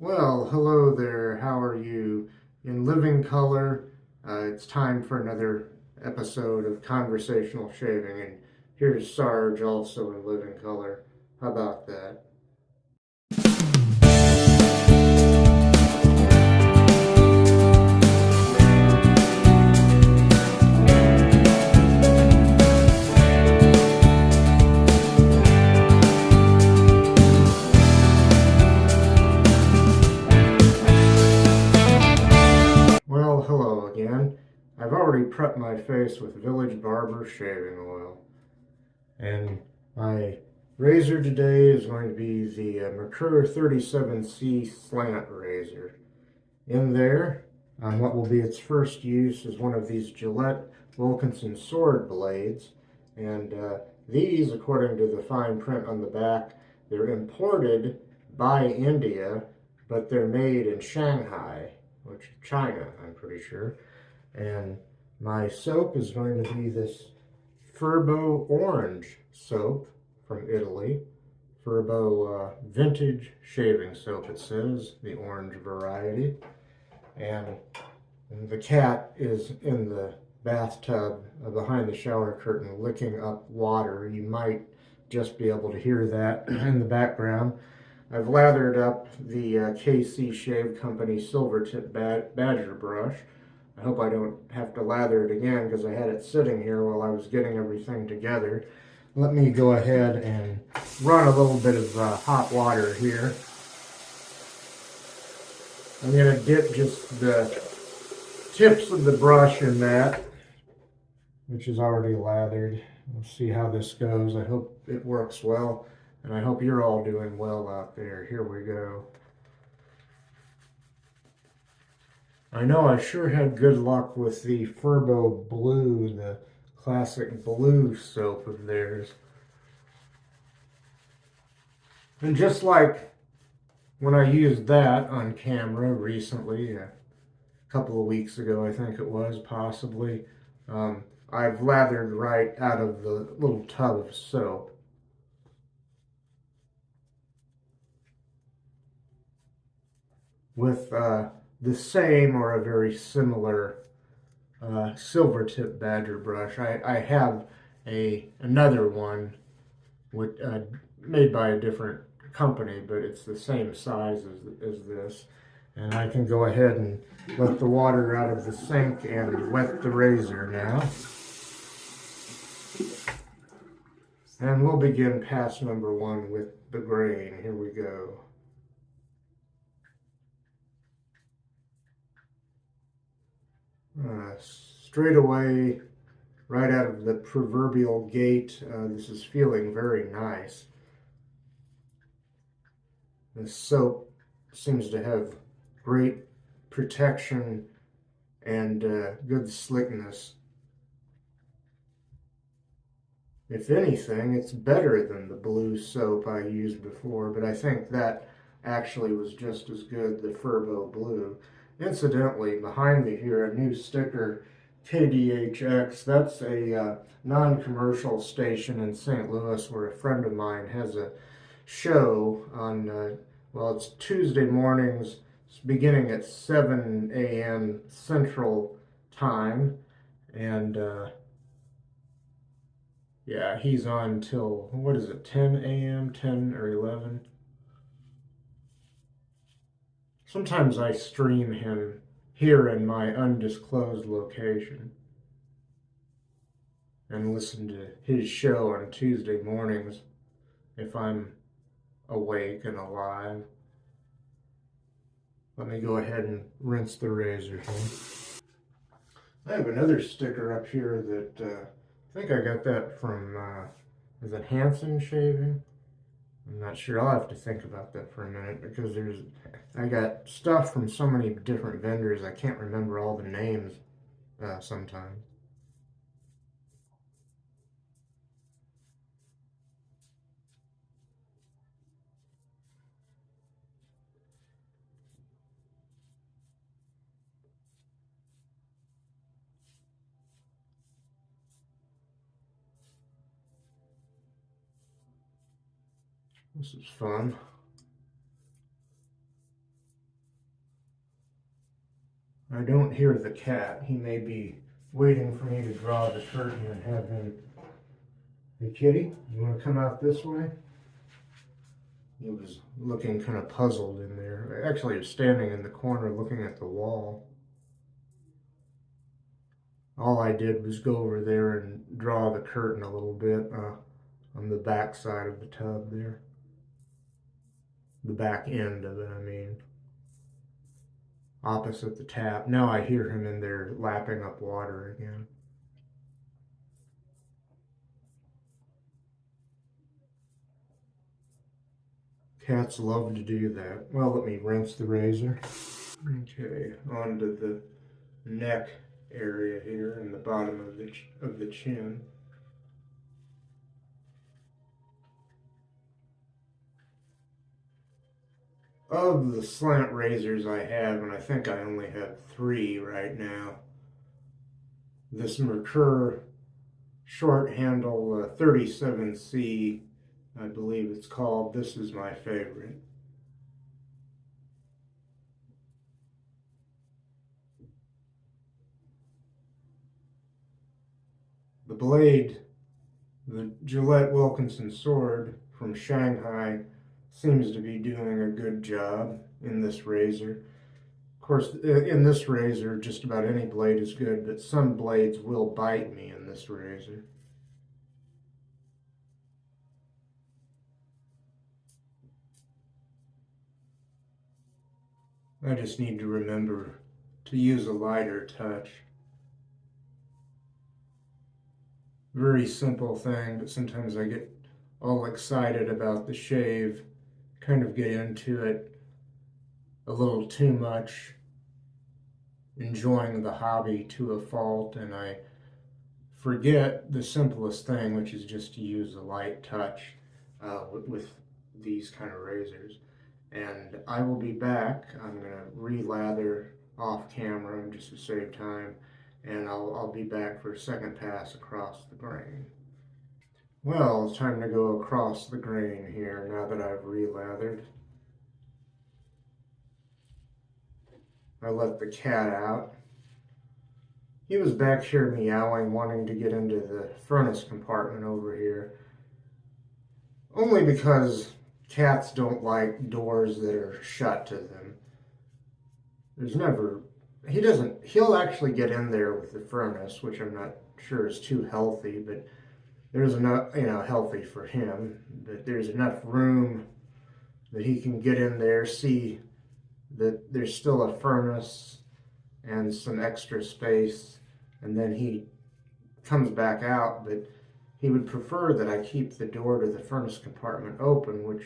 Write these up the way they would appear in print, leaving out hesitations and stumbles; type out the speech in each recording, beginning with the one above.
Well, hello there. How are you? In living color, it's time for another episode of Conversational Shaving, and here's Sarge also in living color. How about that? Well, hello again. I've already prepped my face with Village Barber shaving oil, and my razor today is going to be the Merkur 37C slant razor. In there, on what will be its first use, is one of these Gillette Wilkinson Sword blades. And these, according to the fine print on the back, they're imported by India, but they're made in Shanghai, which is China, I'm pretty sure. And my soap is going to be this Furbo Orange soap from Italy. Furbo vintage shaving soap, it says, the orange variety. And the cat is in the bathtub behind the shower curtain licking up water. You might just be able to hear that in the background. I've lathered up the KC Shave Company silvertip badger brush. I hope I don't have to lather it again because I had it sitting here while I was getting everything together. Let me go ahead and run a little bit of hot water here. I'm going to dip just the tips of the brush in that, which is already lathered. We'll see how this goes. I hope it works well, and I hope you're all doing well out there. Here we go. I know I sure had good luck with the Furbo Blue, the classic blue soap of theirs. And just like when I used that on camera recently, a couple of weeks ago, I think it was, possibly, I've lathered right out of the little tub of soap. With the same or a very similar silver tip badger brush. I have another one with, made by a different company, but it's the same size as this. And I can go ahead and let the water out of the sink and wet the razor now. And we'll begin pass number one with the grain. Here we go. Straight away, right out of the proverbial gate, this is feeling very nice. The soap seems to have great protection and good slickness. If anything, it's better than the blue soap I used before, but I think that actually was just as good, the Furbo Blue. Incidentally, behind me here, a new sticker, KDHX. That's a non-commercial station in St. Louis where a friend of mine has a show on, well, it's Tuesday mornings, it's beginning at 7 a.m. Central Time, and yeah, he's on till, what is it, 10 a.m., 10 or 11? Sometimes I stream him here in my undisclosed location and listen to his show on Tuesday mornings if I'm awake and alive. Let me go ahead and rinse the razor here. I have another sticker up here that I think I got that from, is it Hanson Shaving? I'm not sure. I'll have to think about that for a minute because I got stuff from so many different vendors, I can't remember all the names sometimes. This is fun. I don't hear the cat. He may be waiting for me to draw the curtain and have him. Hey, kitty, you want to come out this way? He was looking kind of puzzled in there. Actually, he was standing in the corner looking at the wall. All I did was go over there and draw the curtain a little bit on the back side of the tub there. The back end of it, I mean. Opposite the tap. Now I hear him in there lapping up water again. Cats love to do that. Well, let me rinse the razor. Okay, onto the neck area here and the bottom of the chin. Of the slant razors I have, and I think I only have 3 right now, this Merkur short handle 37C, I believe it's called, this is my favorite. The blade, the Gillette Wilkinson Sword from Shanghai, seems to be doing a good job in this razor. Of course, in this razor, just about any blade is good, but some blades will bite me in this razor. I just need to remember to use a lighter touch. Very simple thing, but sometimes I get all excited about the shave, kind of get into it a little too much, enjoying the hobby to a fault, and I forget the simplest thing, which is just to use a light touch with these kind of razors. And I will be back. I'm going to re-lather off camera just to save time, and I'll be back for a second pass across the grain. Well, it's time to go across the grain here now that I've re-lathered. I let the cat out. He was back here meowing, wanting to get into the furnace compartment over here. Only because cats don't like doors that are shut to them. There's never, he'll actually get in there with the furnace, which I'm not sure is too healthy, but there's enough, healthy for him, but there's enough room that he can get in there, see that there's still a furnace and some extra space, and then he comes back out, but he would prefer that I keep the door to the furnace compartment open, which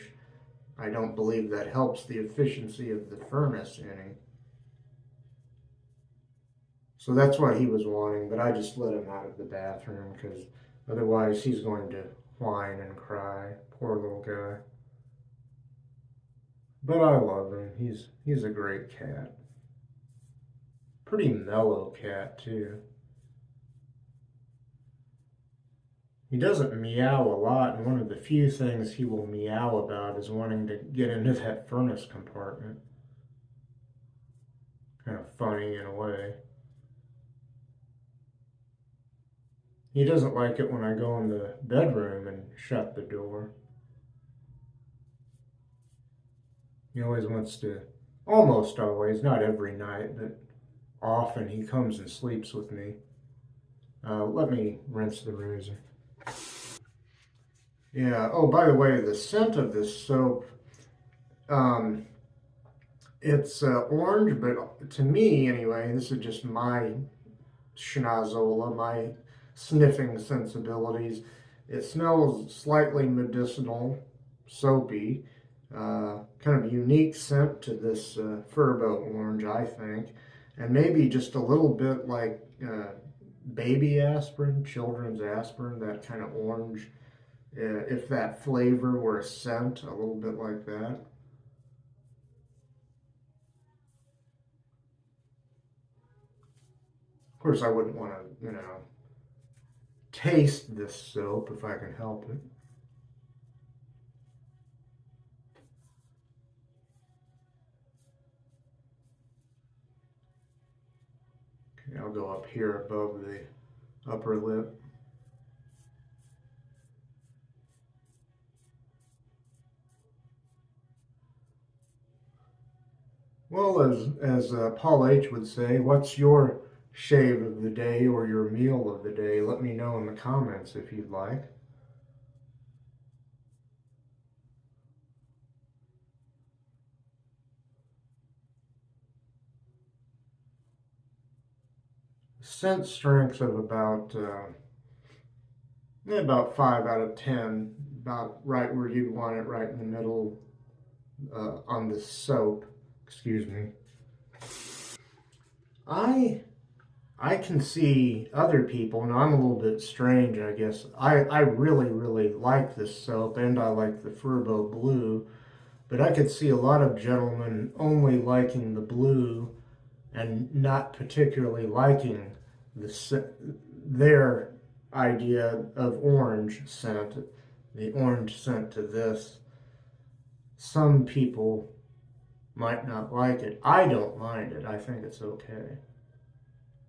I don't believe that helps the efficiency of the furnace any. So that's what he was wanting, but I just let him out of the bathroom because otherwise he's going to whine and cry. Poor little guy. But I love him. He's a great cat. Pretty mellow cat too. He doesn't meow a lot, and one of the few things he will meow about is wanting to get into that furnace compartment. Kind of funny in a way. He doesn't like it when I go in the bedroom and shut the door. He always wants to, almost always, not every night, but often he comes and sleeps with me. Let me rinse the razor. Yeah, oh, by the way, the scent of this soap, it's orange, but to me, anyway, this is just my schnozola, my sniffing sensibilities. It smells slightly medicinal, soapy, kind of unique scent to this Furbo Orange, I think, and maybe just a little bit like baby aspirin, children's aspirin, that kind of orange. If that flavor were a scent, a little bit like that. Of course, I wouldn't want to, taste this soap if I can help it. I'll go up here above the upper lip. Well, as Paul H. would say, what's your shave of the day or your meal of the day? Let me know in the comments if you'd like. Scent strength of about 5 out of 10, about right where you'd want it, right in the middle on the soap. Excuse me. I can see other people. Now, I'm a little bit strange, I guess. I really, really like this soap, and I like the Furbo Blue, but I could see a lot of gentlemen only liking the blue and not particularly liking their idea of orange scent, the orange scent to this. Some people might not like it. I don't mind it. I think it's okay.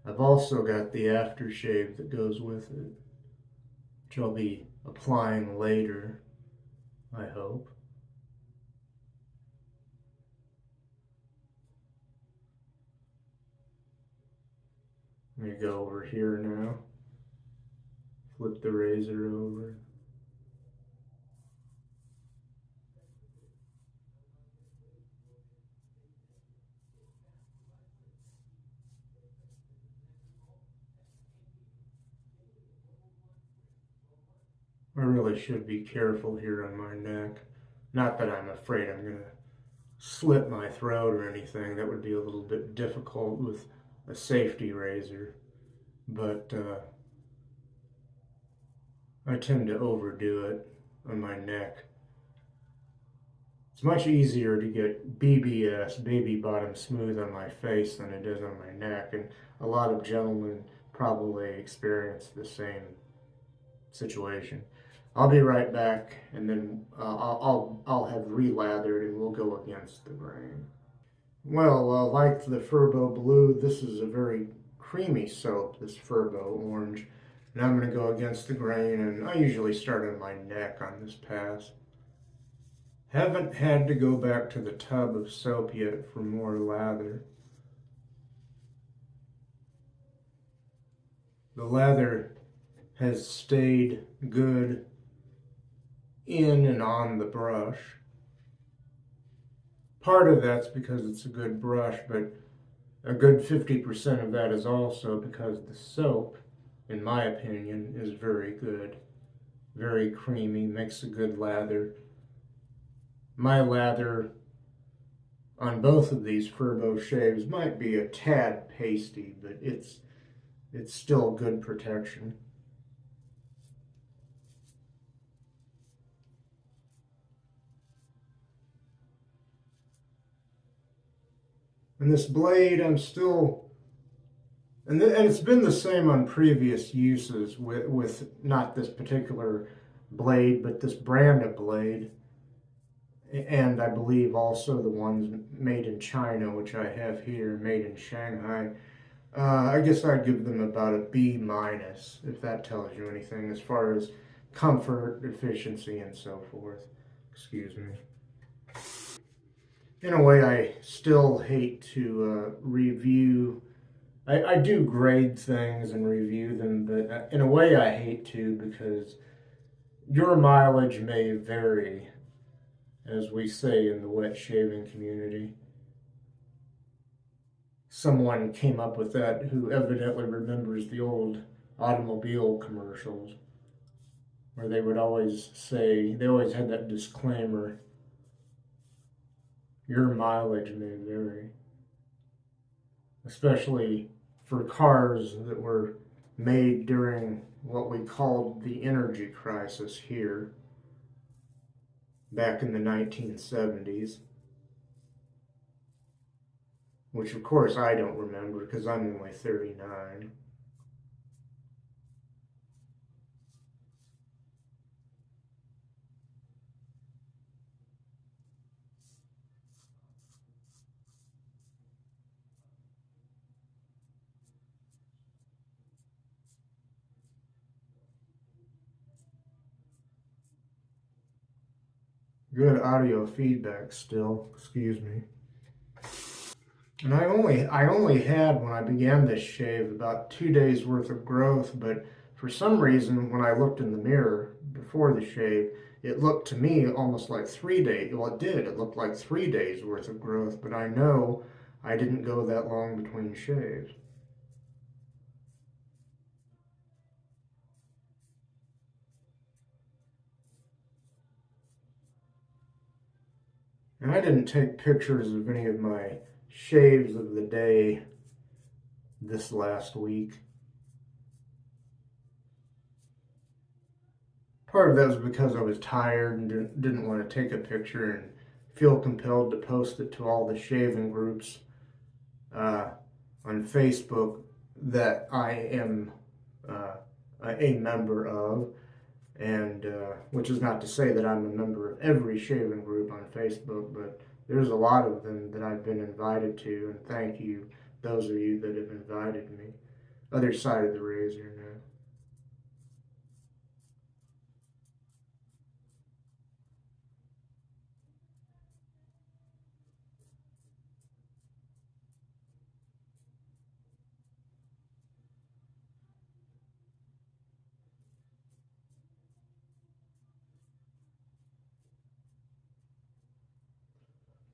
I've also got the aftershave that goes with it, which I'll be applying later, I hope. Let me go over here now. Flip the razor over. I really should be careful here on my neck. Not that I'm afraid I'm going to slit my throat or anything. That would be a little bit difficult with a safety razor. But I tend to overdo it on my neck. It's much easier to get BBS, baby bottom smooth, on my face than it is on my neck. And a lot of gentlemen probably experience the same situation. I'll be right back, and then I'll have relathered, and we'll go against the grain. Well, like the Furbo Blue, this is a very creamy soap, this Furbo Orange. And I'm going to go against the grain, and I usually start on my neck on this pass. Haven't had to go back to the tub of soap yet for more lather. The lather has stayed good in and on the brush. Part of that's because it's a good brush, but a good 50% of that is also because the soap, in my opinion, is very good. Very creamy, makes a good lather. My lather on both of these Furbo shaves might be a tad pasty, but it's still good protection. And this blade, I'm still, and it's been the same on previous uses with not this particular blade, but this brand of blade. And I believe also the ones made in China, which I have here, made in Shanghai. I guess I'd give them about a B-, if that tells you anything, as far as comfort, efficiency, and so forth. Excuse me. In a way, I still hate to review. I do grade things and review them, but in a way I hate to, because your mileage may vary, as we say in the wet shaving community. Someone came up with that who evidently remembers the old automobile commercials, where they would always say, they always had that disclaimer, your mileage may vary. Especially for cars that were made during what we called the energy crisis here, back in the 1970s. Which of course I don't remember because I'm only 39. Good audio feedback still, excuse me. And I only had, when I began this shave, about 2 days worth of growth, but for some reason when I looked in the mirror before the shave, it looked to me almost like 3 days. Well, it did. It looked like 3 days worth of growth, but I know I didn't go that long between shaves. And I didn't take pictures of any of my shaves of the day this last week. Part of that was because I was tired and didn't want to take a picture and feel compelled to post it to all the shaving groups on Facebook that I am a member of, and which is not to say that I'm a member of every shaving group on Facebook, but there's a lot of them that I've been invited to, and thank you, those of you that have invited me. Other side of the razor now.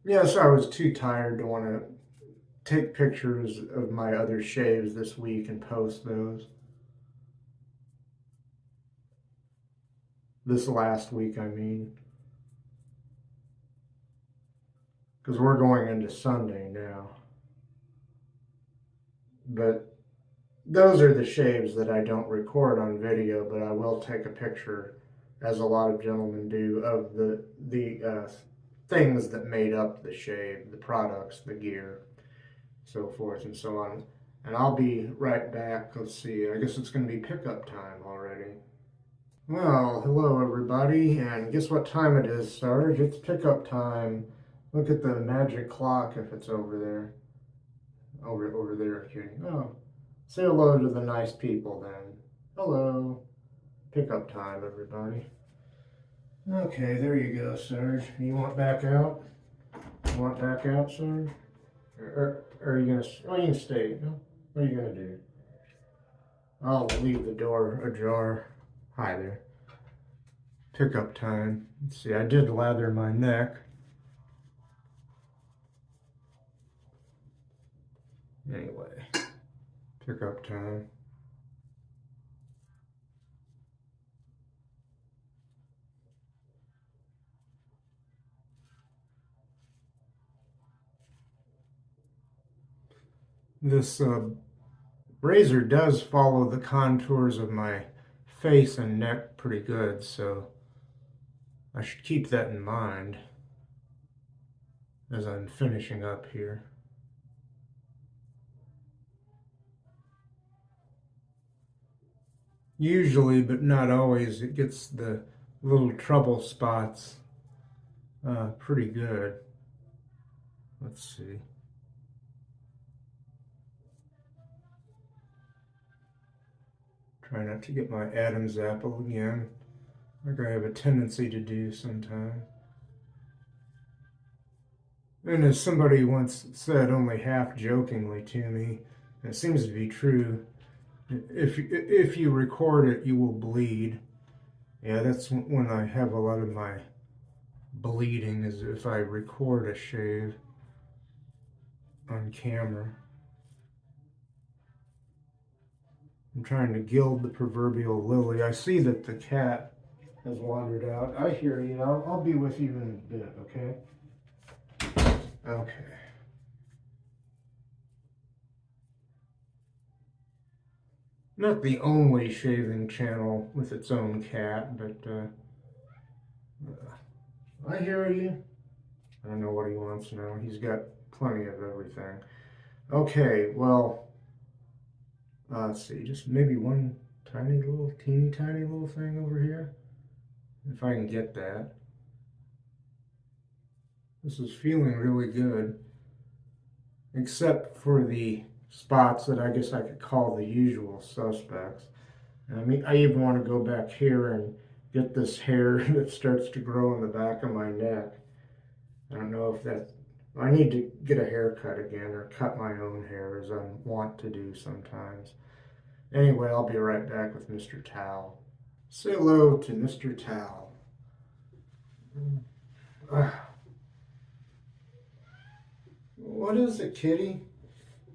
Yes, I was too tired to want to take pictures of my other shaves this week and post those. This last week, I mean. Because we're going into Sunday now. But those are the shaves that I don't record on video, but I will take a picture, as a lot of gentlemen do, of the things that made up the shave, the products, the gear, so forth and so on. And I'll be right back. Let's see, I guess it's going to be pickup time already. Well, hello everybody, and guess what time it is, Sarge? It's pickup time. Look at the magic clock if it's over there. Over there, okay. Oh, say hello to the nice people then. Hello. Pickup time, everybody. Okay, there you go, Sarge. You want back out? You want back out, Sarge? Or are you gonna? Oh, you can stay. No? What are you gonna do? I'll leave the door ajar. Hi there. Pickup time. Let's see, I did lather my neck. Anyway, pickup time. This razor does follow the contours of my face and neck pretty good, so I should keep that in mind as I'm finishing up here. Usually, but not always, it gets the little trouble spots pretty good. Let's see. Try not to get my Adam's apple again, like I have a tendency to do sometimes. And as somebody once said, only half jokingly to me, and it seems to be true, if you record it, you will bleed. Yeah, that's when I have a lot of my bleeding, is if I record a shave on camera. I'm trying to gild the proverbial lily. I see that the cat has wandered out. I hear you. I'll be with you in a bit, okay? Okay. Not the only shaving channel with its own cat, but I hear you. I don't know what he wants now. He's got plenty of everything. Okay, well, let's see, just maybe one teeny tiny little thing over here, if I can get that. This is feeling really good, except for the spots that I guess I could call the usual suspects. I mean, I even want to go back here get this hair that starts to grow in the back of my neck. I don't know if that, I need to get a haircut again or cut my own hair as I want to do sometimes. Anyway, I'll be right back with Mr. Towel. Say hello to Mr. Towel. What is it, kitty?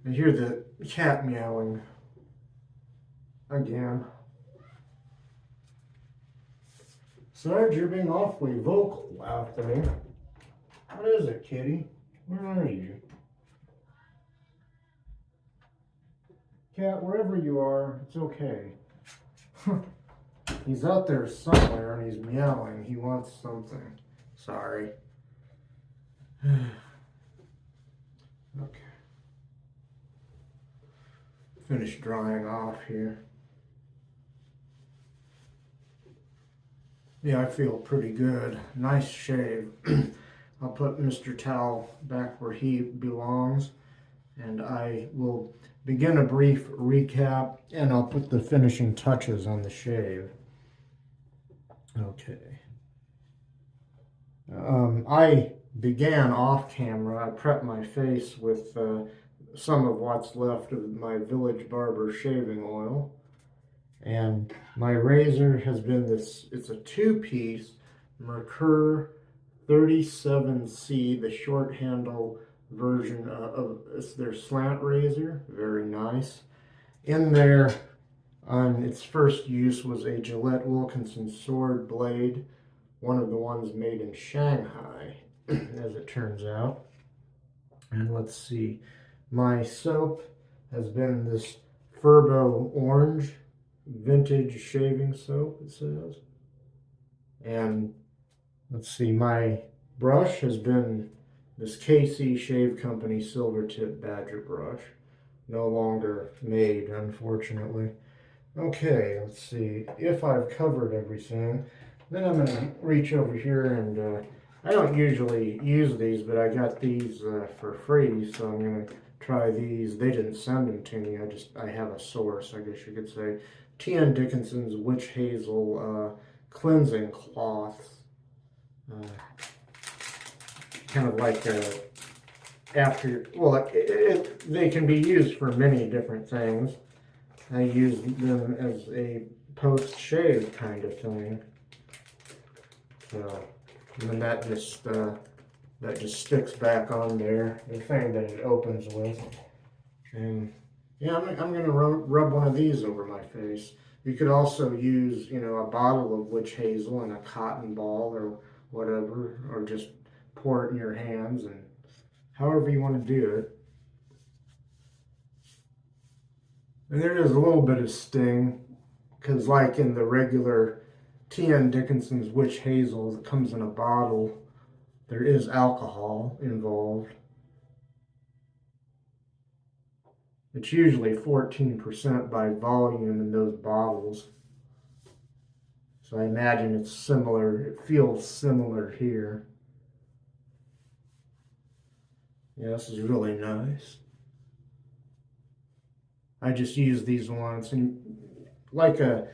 I hear the cat meowing again. Sarge, you're being awfully vocal out there. What is it, kitty? Where are you? Cat, wherever you are, it's okay. He's out there somewhere and he's meowing. He wants something. Sorry. Okay. Finish drying off here. Yeah, I feel pretty good. Nice shave. I'll put Mr. Towel back where he belongs, and I will begin a brief recap, and I'll put the finishing touches on the shave. Okay. I began off camera. I prepped my face with some of what's left of my Village Barber shaving oil. And my razor has been this, it's a two-piece Merkur 37C, the short handle version of it's their slant razor. Very nice. In there, on its first use, was a Gillette Wilkinson Sword blade, one of the ones made in Shanghai, as it turns out. And let's see, my soap has been this Furbo Orange vintage shaving soap, it says. And let's see, my brush has been this KC Shave Company silvertip badger brush. No longer made, unfortunately. Okay, let's see, if I've covered everything, then I'm going to reach over here and I don't usually use these, but I got these for free, so I'm going to try these. They didn't send them to me, I have a source, I guess you could say. Dickinson's Witch Hazel cleansing cloths. Kind of like after, well, they can be used for many different things. I use them as a post-shave kind of thing. So, and then that just sticks back on there, the thing that it opens with. And yeah, I'm going to rub one of these over my face. You could also use, you know, a bottle of witch hazel and a cotton ball or whatever, or just pour it in your hands, and however you want to do it. And there is a little bit of sting, because like in the regular Dickinson's Witch Hazel that comes in a bottle, there is alcohol involved. It's usually 14% by volume in those bottles. So I imagine it's similar, it feels similar here. Yeah, this is really nice. I just use these once, and like a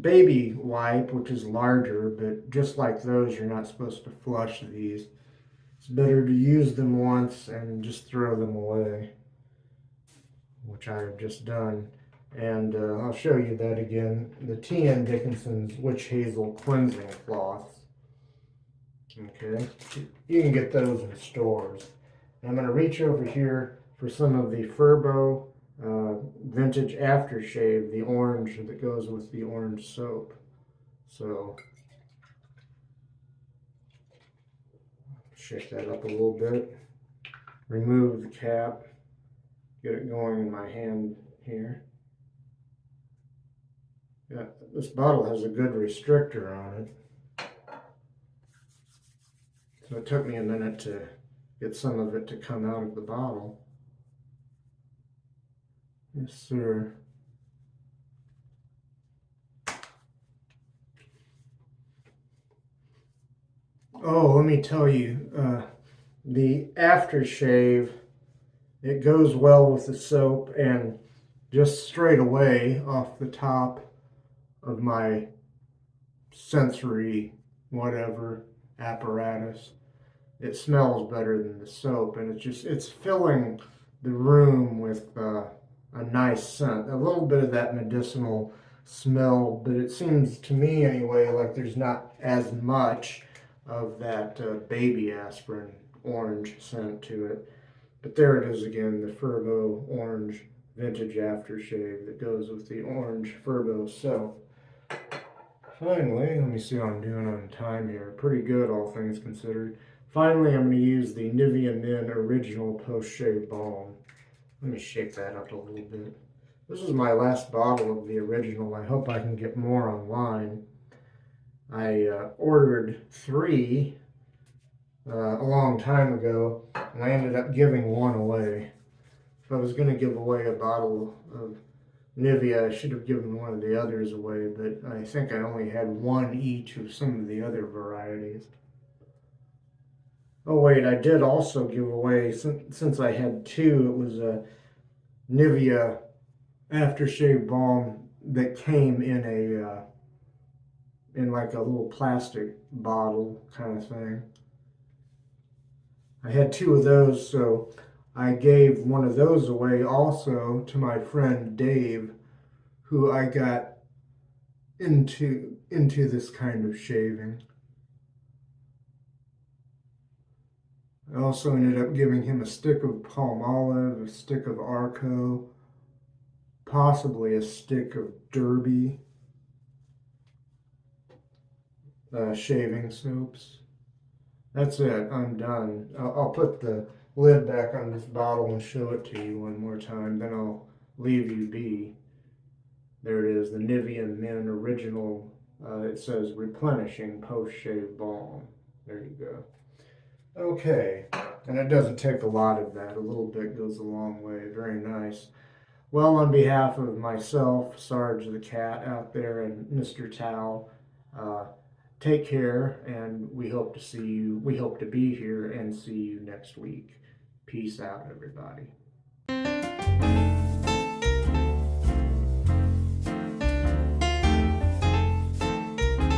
baby wipe, which is larger, but just like those, you're not supposed to flush these. It's better to use them once and just throw them away, which I have just done. And I'll show you that again. The Dickinson's Witch Hazel cleansing cloths. Okay, you can get those in stores. And I'm going to reach over here for some of the Furbo vintage aftershave, the orange that goes with the orange soap. So shake that up a little bit, remove the cap, get it going in my hand here. Yeah, this bottle has a good restrictor on it, so it took me a minute to get some of it to come out of the bottle. Yes, sir. Oh, let me tell you, the aftershave, it goes well with the soap, and just straight away off the top of my sensory whatever apparatus. It smells better than the soap, and it's filling the room with a nice scent, a little bit of that medicinal smell, but it seems to me anyway like there's not as much of that baby aspirin orange scent to it. But there it is again, the Furbo Orange vintage aftershave that goes with the orange Furbo soap. Finally, let me see how I'm doing on time here. Pretty good, all things considered. Finally, I'm going to use the Nivea Men Original Post-Shave Balm. Let me shake that up a little bit. This is my last bottle of the original. I hope I can get more online. I ordered 3 a long time ago, and I ended up giving 1 away. If I was going to give away a bottle of Nivea, I should have given one of the others away, but I think I only had 1 each of some of the other varieties. Oh wait, I did also give away, since I had 2, it was a Nivea aftershave balm that came in in like a little plastic bottle kind of thing. I had 2 of those, so I gave one of those away also to my friend Dave, who I got into this kind of shaving. I also ended up giving him a stick of Palmolive, a stick of Arco, possibly a stick of Derby shaving soaps. That's it, I'm done. I'll put the lid back on this bottle and show it to you one more time, then I'll leave you be. There it is, the Nivea Men Original, it says Replenishing Post-Shave Balm. There you go. Okay, and it doesn't take a lot of that. A little bit goes a long way. Very nice. Well, on behalf of myself, Sarge the cat out there, and Mr. Towel, take care, and we hope to be here and see you next week. Peace out, everybody.